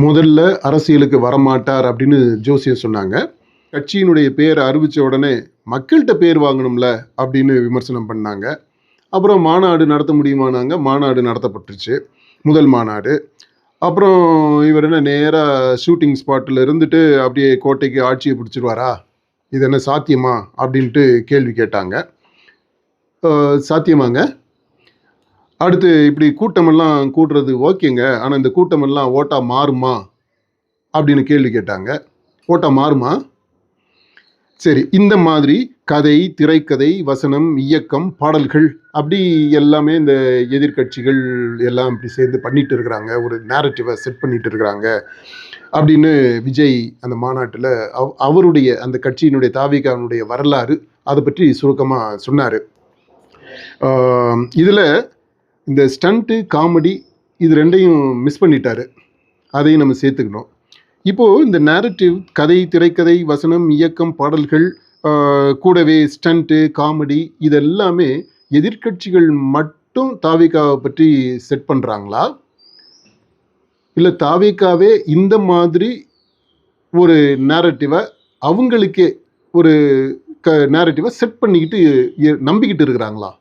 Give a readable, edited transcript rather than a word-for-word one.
முதல்ல அரசியலுக்கு வரமாட்டார் அப்படின்னு ஜோசியர் சொன்னாங்க. கட்சியினுடைய பேரை அறிவிச்ச உடனே மக்கள்கிட்ட பேர் வாங்கணும்ல அப்படின்னு விமர்சனம் பண்ணாங்க. அப்புறம் மாநாடு நடத்த முடியுமானாங்க. மாநாடு நடத்தப்பட்டுருச்சு. முதல் மாநாடு. அப்புறம் இவர் என்ன நேரா ஷூட்டிங் ஸ்பாட்டில் இருந்துட்டு அப்படியே கோட்டைக்கு ஆட்சியை பிடிச்சிருவாரா? இது என்ன சாத்தியமா? அப்படின்ட்டு கேள்வி கேட்டாங்க. சாத்தியமாங்க. அடுத்து இப்படி கூட்டமெல்லாம் கூடுறது ஓகேங்க. ஆனால் இந்த கூட்டமெல்லாம் ஓட்டா மாறுமா? அப்படின்னு கேள்வி கேட்டாங்க. ஓட்டா மாறுமா? சரி, இந்த மாதிரி கதை, திரைக்கதை, வசனம், இயக்கம், பாடல்கள் அப்படி எல்லாமே இந்த எதிர்க்கட்சிகள் எல்லாம் இப்படி சேர்ந்து பண்ணிட்டு இருக்கிறாங்க. ஒரு நேரட்டிவை செட் பண்ணிட்டு இருக்கிறாங்க அப்படின்னு விஜய் அந்த மாநாட்டில் அவருடைய அந்த கட்சியினுடைய தாவிகானுடைய வரலாறு அதை பற்றி சுருக்கமாக சொன்னார். இதில் இந்த ஸ்டண்ட்டு, காமெடி இது ரெண்டையும் மிஸ் பண்ணிட்டாரு. அதையும் நம்ம சேர்த்துக்கணும். இப்போது இந்த நேரட்டிவ், கதை, திரைக்கதை, வசனம், இயக்கம், பாடல்கள், கூடவே ஸ்டண்ட்டு, காமெடி இதெல்லாமே எதிர்க்கட்சிகள் மட்டும் தாவேகாவை பற்றி செட் பண்ணுறாங்களா? இல்லை தாவேகாவே இந்த மாதிரி ஒரு நேரட்டிவை அவங்களுக்கே ஒரு நேரட்டிவை செட் பண்ணிக்கிட்டு நம்பிக்கிட்டு இருக்கிறாங்களா?